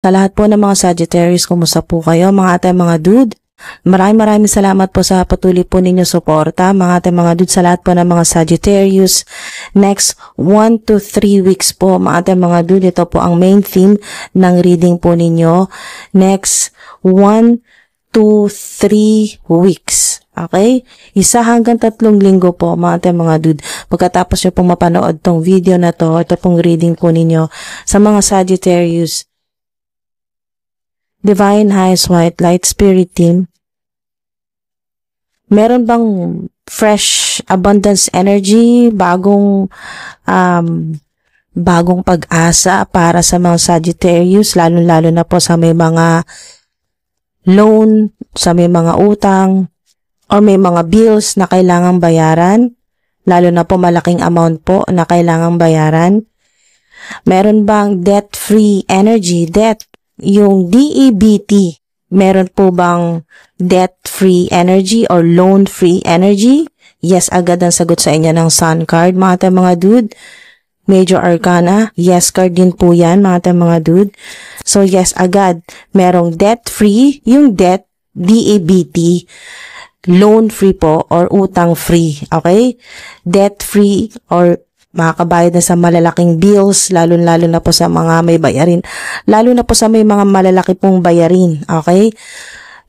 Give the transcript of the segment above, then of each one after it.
Sa lahat po ng mga Sagittarius, kumusta po kayo mga ating mga dude? Maraming salamat po sa patuloy po ninyo suporta mga ating mga dude, sa lahat po ng mga Sagittarius. Next 1 to 3 weeks po mga ating mga dude, ito po ang main theme ng reading po ninyo. Next 1 to 3 weeks. Okay? 1 hanggang 3 linggo po mga ating mga dude. Pagkatapos nyo pong mapanood tong video na to, ito pong reading po ninyo sa mga Sagittarius. Divine Highest White Light Spirit Team, meron bang fresh abundance energy, bagong pag-asa para sa mga Sagittarius, lalo-lalo na po sa may mga loan, sa may mga utang, or may mga bills na kailangang bayaran, lalo na po malaking amount po na kailangang bayaran. Meron bang debt-free energy, debt, yung DEBT, meron po bang debt-free energy or loan-free energy? Yes, agad ang sagot sa inyo ng Sun card, mga mga dude. Major Arcana, yes card din po yan, mga mga dude. So yes, agad, merong debt-free, yung debt, DEBT, loan-free po or utang-free, okay? Debt-free or makakabayad na sa malalaking bills, lalo-lalo na po sa mga may bayarin. Lalo na po sa may mga malalaki pong bayarin. Okay?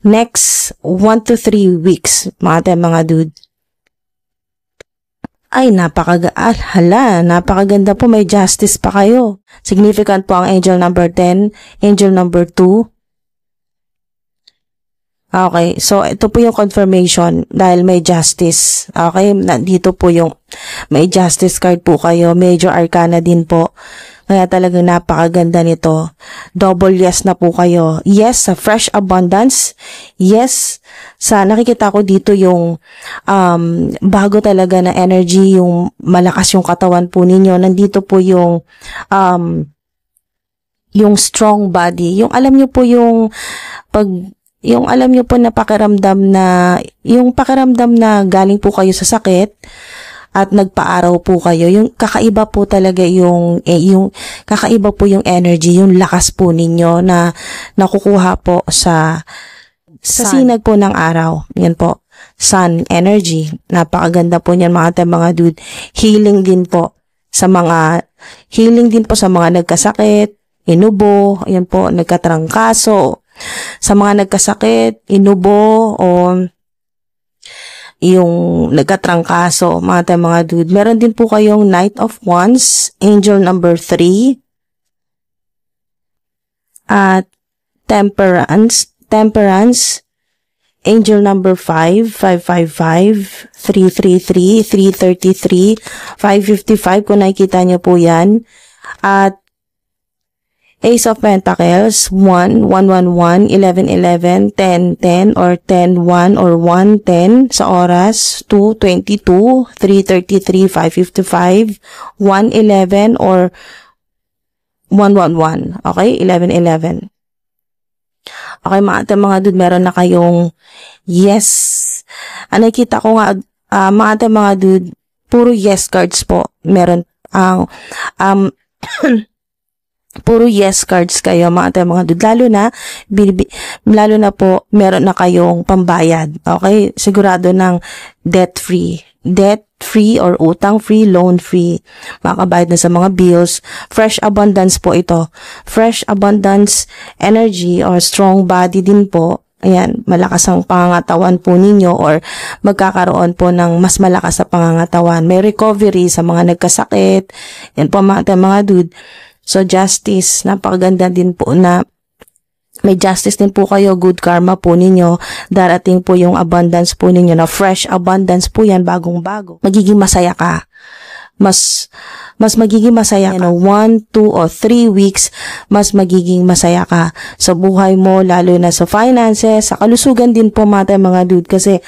Next, 1 to 3 weeks, mga dude. Ay, napakaganda po. May justice pa kayo. Significant po ang angel number 10, angel number 2. Okay, so ito po yung confirmation dahil may justice. Okay, nandito po yung may justice card po kayo. Major Arcana din po. Kaya talagang napakaganda nito. Double yes na po kayo. Yes sa fresh abundance. Yes sa nakikita ko dito yung bago talaga na energy, yung malakas yung katawan po ninyo. Nandito po yung strong body. Yung alam nyo po yung yung alam nyo po na pakiramdam na, yung pakiramdam na galing po kayo sa sakit at nagpaaraw po kayo, yung kakaiba po talaga yung kakaiba po yung energy, yung lakas po ninyo na nakukuha po sa sinag po ng araw. Yan po, sun energy. Napakaganda po niyan mga dude. Healing din po sa mga nagkasakit, inubo, yan po, nagkatrangkaso. Sa mga nagkasakit, inubo, o yung nagkatrangkaso, mga dude. Meron din po kayong Knight of Wands, angel number 3, at Temperance, angel number 5, 555, 333, 333, 555, kung nakikita nyo po yan. At Ace of Pentacles, 1, 111, 1111, 1010, or 101, or 110 sa oras, 222, 333, 555, 111, or 111. Okay? 1111. Okay, mga dude, meron na kayong yes. Nakikita ko nga, mga dude, puro yes cards po. Meron ang puro yes cards kayo mga dude, lalo na po meron na kayong pambayad. Okay, sigurado ng debt free or utang free, loan free, makabayad na sa mga bills. Fresh abundance po ito, fresh abundance energy or strong body din po. Ayan, malakas ang pangangatawan po ninyo or magkakaroon po ng mas malakas sa pangangatawan. May recovery sa mga nagkasakit. Yan po mga dude. So, justice, napakaganda din po na may justice din po kayo, good karma po ninyo, darating po yung abundance po ninyo na fresh abundance po yan, bagong-bago. Magiging masaya ka. Mas magiging masaya ka. 1, 2, or 3 weeks, mas magiging masaya ka sa buhay mo, lalo na sa finances, sa kalusugan din po mga dude. Kasi,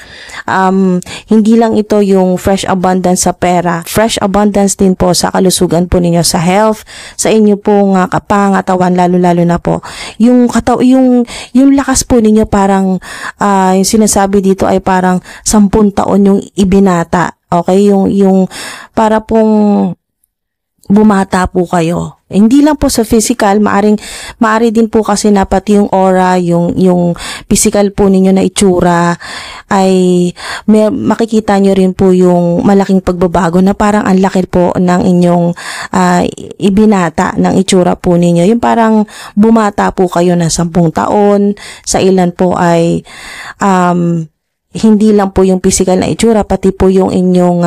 hindi lang ito yung fresh abundance sa pera. Fresh abundance din po sa kalusugan po ninyo, sa health, sa inyo pong kapangatawan, lalo-lalo na po. Yung lakas po ninyo parang, yung sinasabi dito ay parang 10 taon yung ibinata. Okay? Yung para pong bumata po kayo. Hindi lang po sa physical, maari din po kasi na pati yung aura, yung physical po ninyo na itsura ay makikita nyo rin po yung malaking pagbabago na parang ang laki po ng inyong ibinata ng itsura po ninyo. Yung parang bumata po kayo na 10 taon, sa ilan po ay hindi lang po yung physical na itsura, pati po yung inyong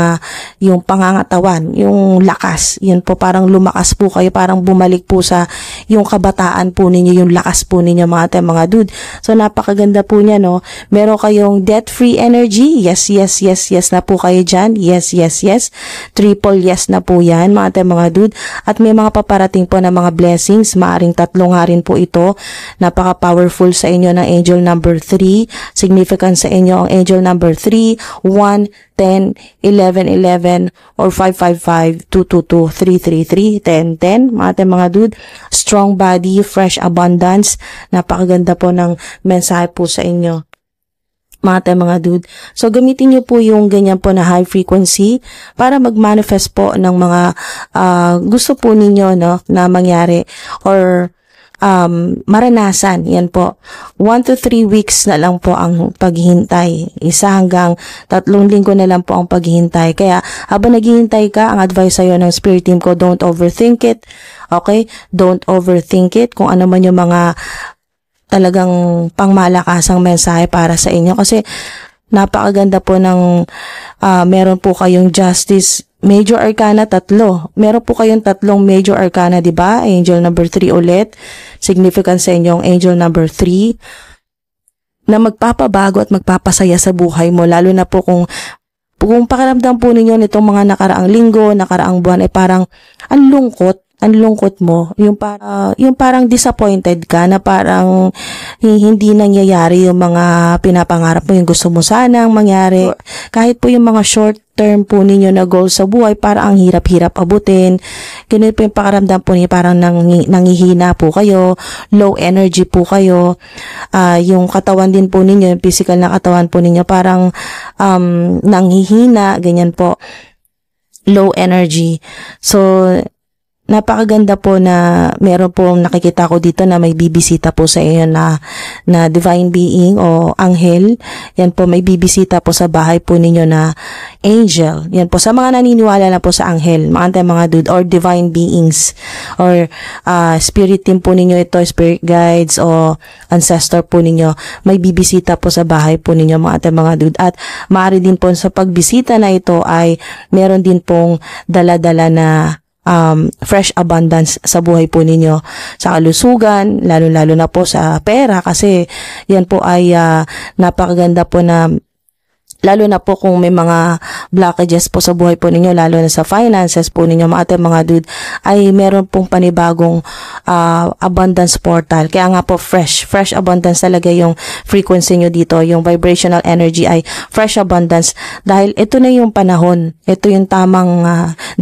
yung pangangatawan, yung lakas. Yun po, parang lumakas po kayo, parang bumalik po sa yung kabataan po ninyo, yung lakas po ninyo mga dude. So napakaganda po niya, no? Meron kayong debt-free energy. Yes, yes, yes, yes na po kayo dyan. Yes, yes, yes. Triple yes na po yan mga dude. At may mga paparating po na mga blessings. Maaring 3 nga rin po ito. Napaka-powerful sa inyo ng angel number 3. Significant sa inyo ang angel number 3, 1, 10, 11, 11, or 555, 222, 333, 10, 10. Mga dude, strong body, fresh abundance. Napakaganda po ng mensahe po sa inyo, mga dude. So, gamitin nyo po yung ganyan po na high frequency para mag-manifest po ng mga gusto po ninyo, no, na mangyari or maranasan. Yan po. 1 to 3 weeks na lang po ang paghihintay. 1 hanggang 3 linggo na lang po ang paghihintay. Kaya, habang naghihintay ka, ang advice sa'yo ng spirit team ko, don't overthink it. Okay? Don't overthink it. Kung ano man yung mga talagang pangmalakasang mensahe para sa inyo. Kasi, napakaganda po ng meron po kayong justice major arcana 3. Meron po kayong 3 major arcana, di ba? Angel number 3 ulit. Significant sa inyong angel number 3 na magpapabago at magpapasaya sa buhay mo, lalo na po kung pakiramdam po ninyo nitong mga nakaraang linggo, nakaraang buwan ay parang ang lungkot mo, yung parang disappointed ka na parang hindi nangyayari yung mga pinapangarap mo, yung gusto mo sanang mangyari. Kahit po yung mga short term po ninyo na goal sa buhay, parang ang hirap-hirap abutin. Ganun po yung pakiramdam po niyo, parang nangihina po kayo, low energy po kayo. Yung katawan din po ninyo, yung physical na katawan po ninyo, parang nanghihina, ganyan po. Low energy. So, napakaganda po na meron pong nakikita ko dito na may bibisita po sa inyo na divine being o anghel. Yan po, may bibisita po sa bahay po ninyo na angel. Yan po, sa mga naniniwala na po sa anghel, mga dude, or divine beings, or spirit team po ninyo ito, spirit guides, o ancestor po ninyo, may bibisita po sa bahay po ninyo, mga dude. At maaari din po sa pagbisita na ito ay meron din pong dala-dala na fresh abundance sa buhay po ninyo, sa kalusugan, lalo-lalo na po sa pera, kasi yan po ay napakaganda po na, lalo na po kung may mga blockages po sa buhay po ninyo, lalo na sa finances po ninyo, mga dude, ay meron pong panibagong abundance portal. Kaya nga po fresh abundance talaga yung frequency nyo dito, yung vibrational energy ay fresh abundance, dahil ito na yung panahon, ito yung tamang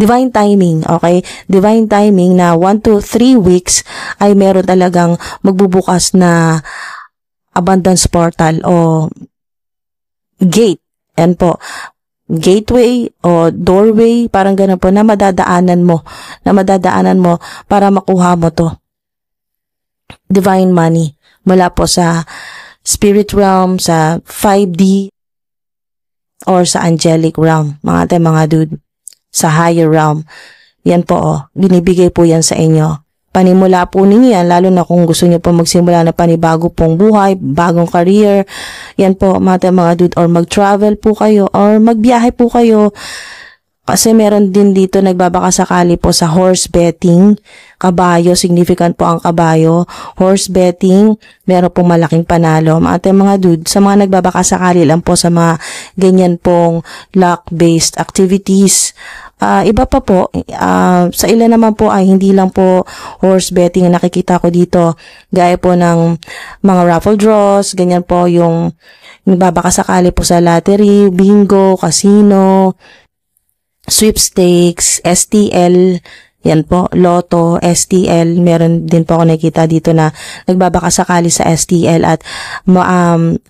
divine timing, okay? Divine timing na 1 to 3 weeks ay meron talagang magbubukas na abundance portal o gate. Yan po, gateway o doorway, parang ganun po, na madadaanan mo para makuha mo to divine money mula po sa spirit realm, sa 5D, or sa angelic realm, mga dude, sa higher realm. Yan po, binibigay po yan sa inyo. Panimula po ninyo yan, lalo na kung gusto nyo po magsimula na panibago pong buhay, bagong career. Yan po, mga dude, or mag-travel po kayo, or magbiyahe po kayo. Kasi meron din dito nagbabaka sakali po sa horse betting, kabayo, significant po ang kabayo. Horse betting, meron pong malaking panalo. Mga dude, sa mga nagbabaka sakali lang po sa mga ganyan pong luck-based activities. Iba pa po, sa ilan naman po ay hindi lang po horse betting ang nakikita ko dito, gaya po ng mga raffle draws, ganyan po yung nagbabakasakali po sa lottery, bingo, casino, sweepstakes, STL, yan po, Lotto, STL, meron din po ako nakita dito na nagbabakasakali sa STL, at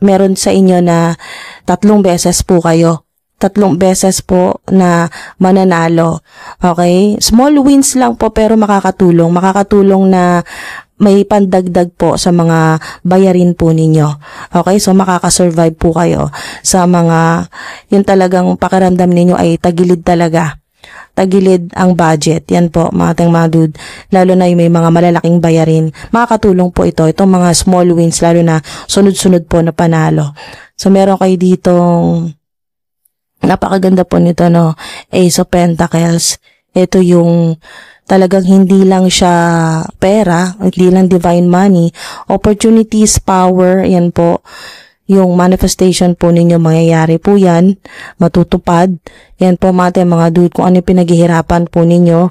meron sa inyo na 3 beses po kayo 3 beses po na mananalo. Okay? Small wins lang po pero makakatulong. Makakatulong na may pandagdag po sa mga bayarin po ninyo. Okay? So, makakasurvive po kayo sa mga, yung talagang pakiramdam ninyo ay tagilid talaga. Tagilid ang budget. Yan po, mga dude. Lalo na yung may mga malalaking bayarin. Makakatulong po ito. Itong mga small wins, lalo na sunod-sunod po na panalo. So, meron kayo ditong napakaganda po nito, no? Ace of Pentacles. Ito yung talagang hindi lang siya pera, hindi lang divine money. Opportunities, power, yan po. Yung manifestation po ninyo, mangyayari po yan. Matutupad. Yan po mga dude, kung ano yung pinaghihirapan po ninyo.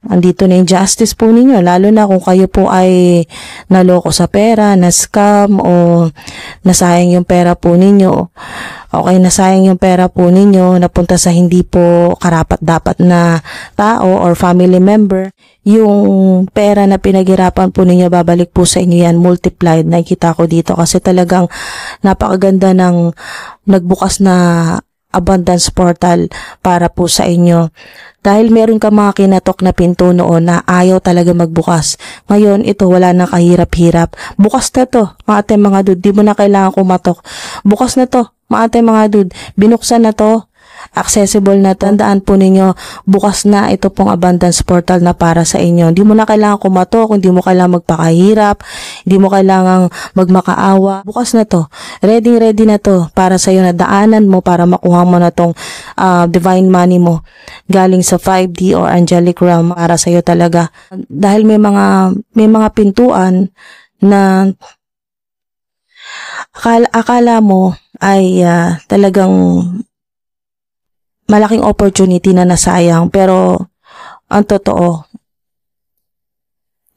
Andito na yung justice po ninyo, lalo na kung kayo po ay naloko sa pera, na-scam o nasayang yung pera po ninyo. Okay, nasayang yung pera po ninyo, napunta sa hindi po karapat-dapat na tao or family member. Yung pera na pinaghirapan po ninyo, babalik po sa inyo yan, multiplied. Nakikita ko dito kasi talagang napakaganda ng nagbukas na abundance portal para po sa inyo. Dahil meron ka mga kinatok na pinto noon na ayaw talaga magbukas. Ngayon, ito wala nang kahirap-hirap. Bukas na to, mga dude. Di mo na kailangan kumatok. Bukas na to, mga dude. Binuksan na to. Accessible na. Tandaan po ninyo, bukas na ito pong abundance portal na para sa inyo. Hindi mo na kailangan kumatok, hindi mo kailangan magpakahirap, hindi mo kailangan magmakaawa. Bukas na to. Ready na to para sa iyo, na daanan mo para makuha mo na tong divine money mo galing sa 5D or angelic realm para sa iyo talaga. Dahil may mga pintuan na akala mo ay talagang malaking opportunity na nasayang, pero ang totoo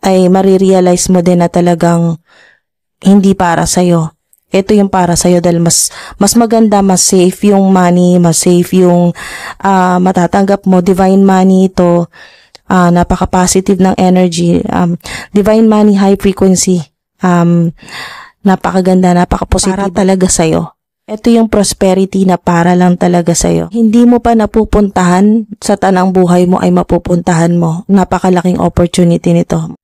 ay marirealize mo din na talagang hindi para sa'yo. Ito yung para sa'yo dahil mas maganda, mas safe yung money, mas safe yung matatanggap mo. Divine money ito, napaka-positive ng energy. Divine money, high frequency. Napakaganda, napaka-positive para talaga sa'yo. Ito yung prosperity na para lang talaga sa'yo. Hindi mo pa napupuntahan, sa tanang buhay mo ay mapupuntahan mo. Napakalaking opportunity nito.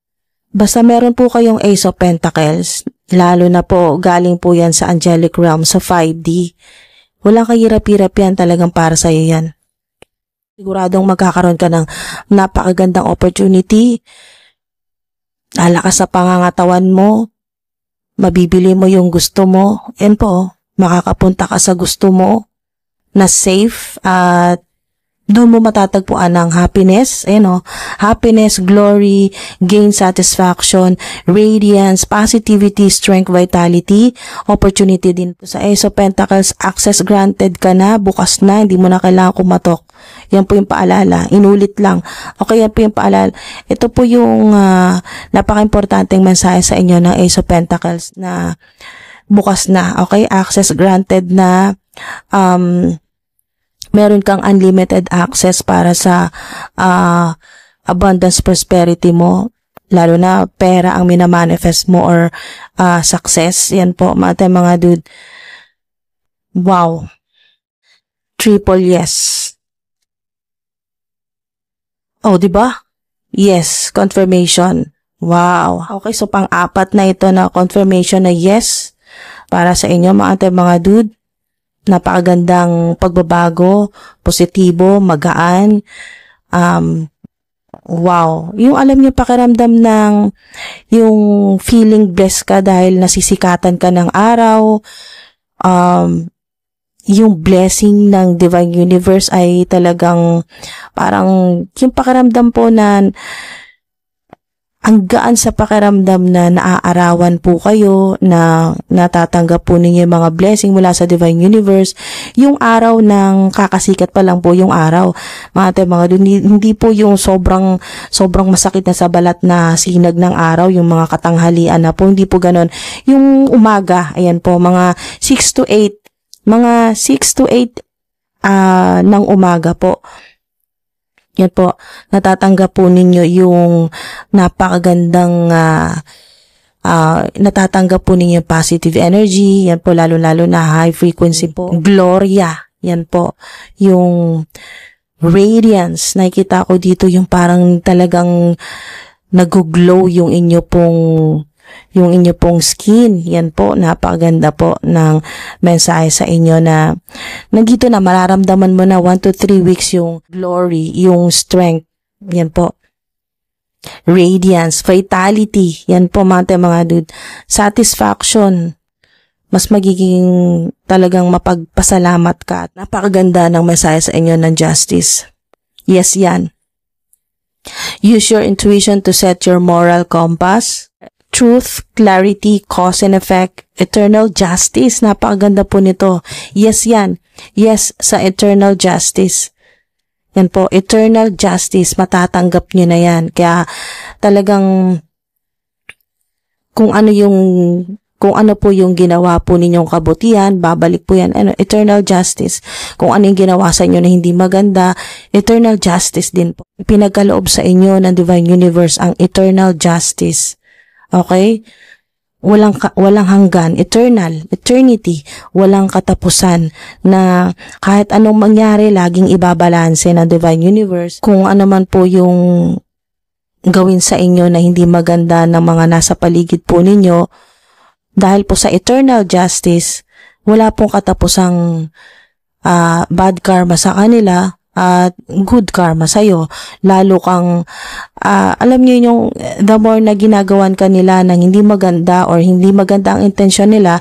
Basta meron po kayong Ace of Pentacles, lalo na po galing po yan sa angelic realm, sa 5D. Walang kahirap-hirap yan, talagang para sa'yo yan. Siguradong magkakaroon ka ng napakagandang opportunity. Lalakas sa pangangatawan mo, mabibili mo yung gusto mo, yan po. Makakapunta ka sa gusto mo na safe at doon mo matatagpuan ng happiness, happiness, glory, gain, satisfaction, radiance, positivity, strength, vitality, opportunity din po sa Ace of Pentacles. Access granted ka na, bukas na, hindi mo na kailangan kumatok. Yan po yung paalala, inulit lang. Okay, yan po yung paalala. Ito po yung napaka-importanteng mensahe sa inyo ng Ace of Pentacles na bukas na, okay? Access granted na, meron kang unlimited access para sa abundance, prosperity mo, lalo na pera ang minamanifest mo or success. Yan po, mga dude. Wow. Triple yes. Oh, diba? Yes, confirmation. Wow. Okay, so pang-apat na ito na confirmation na yes para sa inyo, mga dude. Napakagandang pagbabago, positibo, magaan. Wow. Yung alam niyo, pakiramdam ng yung feeling blessed ka dahil nasisikatan ka ng araw. Yung blessing ng Divine Universe ay talagang parang yung pakiramdam po na ang gaan sa pakiramdam na naaarawan po kayo, na natatanggap po ninyo yung mga blessing mula sa Divine Universe. Yung araw ng kakasikat pa lang po yung araw. Hindi po yung sobrang masakit na sa balat na sinag ng araw, yung mga katanghalian na po. Hindi po ganon. Yung umaga, ayan po, mga 6 to 8. Mga 6 to 8 ng umaga po. Yan po, natatanggap po ninyo yung napakagandang natatanggap po ninyo positive energy. Yan po, lalo-lalo na high frequency po. Gloria. Yan po. Yung radiance, nakikita ko dito yung parang talagang nag-glow yung inyo pong skin. Yan po, napakaganda po ng mensahe sa inyo na nandito na, mararamdaman mo na 1 to 3 weeks yung glory, yung strength. Yan po. Radiance, vitality. Yan po mga dude. Satisfaction. Mas magiging talagang mapagpasalamat ka. Napakaganda ng mensahe sa inyo ng justice. Yes, yan. Use your intuition to set your moral compass. Truth, clarity, cause and effect, eternal justice. Napakaganda po nito. Yes, yan. Yes, sa eternal justice. Yan po, eternal justice. Matatanggap nyo na yan. Kaya talagang kung ano po yung ginawa po ninyong kabutihan, babalik po yan. Eternal justice. Kung ano yung ginawa sa inyo na hindi maganda, eternal justice din po. Pinagkaloob sa inyo ng Divine Universe ang eternal justice. Okay? Walang hanggan. Eternity. Walang katapusan na kahit anong mangyari, laging ibabalanse ng Divine Universe. Kung ano man po yung gawin sa inyo na hindi maganda ng mga nasa paligid po ninyo, dahil po sa eternal justice, wala pong katapusang bad karma sa kanila at good karma sa'yo. Lalo kang, alam niyo yung the more na ginagawan kanila ng hindi maganda or hindi maganda ang intensyon nila,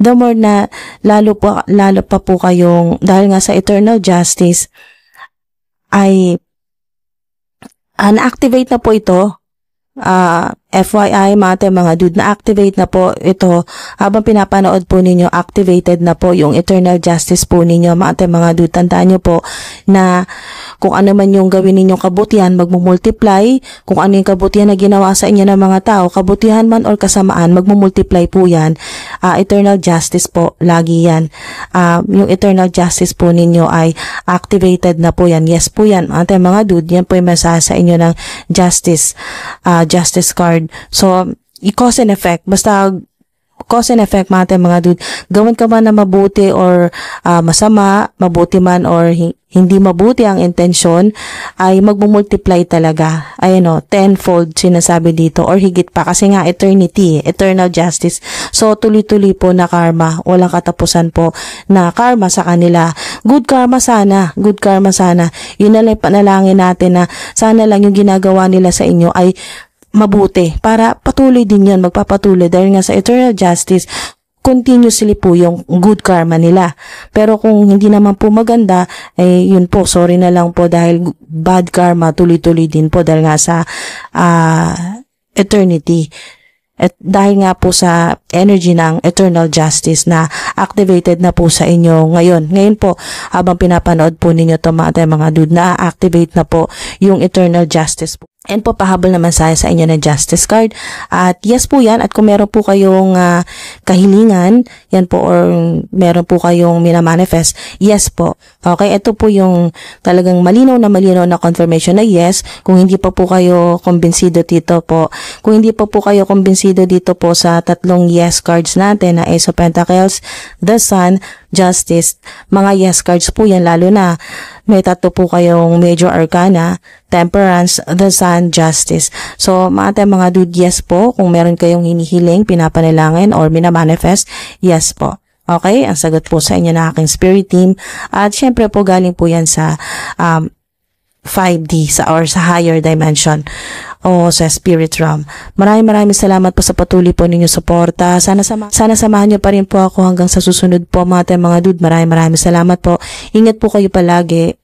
the more na lalo pa po kayong, dahil nga sa eternal justice, ay na-activate na po ito. FYI mga dude, na-activate na po ito habang pinapanood po ninyo, activated na po yung eternal justice po ninyo mga dude. Tandaan nyo po na kung ano man yung gawin ninyong kabutihan, magmumultiply. Kung ano yung kabutihan na ginawa sa inyo ng mga tao, kabutihan man or kasamaan, magmumultiply po yan. Eternal justice po, lagi yan. Yung eternal justice po ninyo ay activated na po yan. Yes po yan mga dude, yan po yung mensahe sa inyo ng justice card. So, i-cause and effect. Basta cause and effect mga dude. Gawin ka man na mabuti or masama, mabuti man or hindi mabuti ang intensyon, ay magmumultiply talaga. Tenfold sinasabi dito or higit pa kasi nga eternity, eternal justice. So, tuloy-tuloy po na karma. Walang katapusan po na karma sa kanila. Good karma sana. Good karma sana. Yun na lang panalangin natin na sana lang yung ginagawa nila sa inyo ay mabuti para patuloy din yun, magpapatuloy dahil nga sa eternal justice, continuously po yung good karma nila. Pero kung hindi naman po maganda, yun po, sorry na lang po dahil bad karma, tuloy-tuloy din po dahil nga sa eternity. At dahil nga po sa energy ng eternal justice na activated na po sa inyo ngayon. Ngayon po, habang pinapanood po ninyo ito mga dude, na-activate na po yung eternal justice po. And po, pahabol naman sa inyo ng justice card. At yes po yan. At kung meron po kayong kahilingan, yan po, or meron po kayong minamanifest, yes po. Okay, ito po yung talagang malinaw na confirmation na yes. Kung hindi pa po kayo kumbinsido dito po, kung hindi pa po kayo kumbinsido dito po sa tatlong yes cards natin na Ace of Pentacles, the Sun, Justice, mga yes cards po yan, lalo na may tatlo po kayong major arcana, Temperance, the Sun, Justice. So, mga dude, yes po. Kung meron kayong hinihiling, pinapanalangin, or minamanifest, yes po. Okay? Ang sagot po sa inyo na aking spirit team. At syempre po, galing po yan sa 5D or sa higher dimension o sa spirit realm. Maraming salamat po sa patuloy po ninyong suporta. Sana samahan niyo pa rin po ako hanggang sa susunod po mga dude. Maraming salamat po. Ingat po kayo palagi.